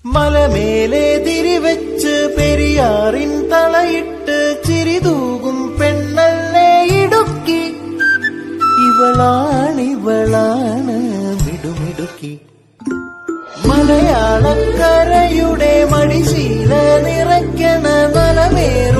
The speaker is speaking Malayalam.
മലമേലെ തിരിവെച്ച് പെരിയാറിൻ തളയിട്ട് ചിരിതൂകും പെണ്ണല്ലേ ഇടുക്കി. ഇവളാണ് മിടുമിടുക്കി. മലയാളക്കരയുടെ മടിശീല നിറയ്ക്കണ നലമേറും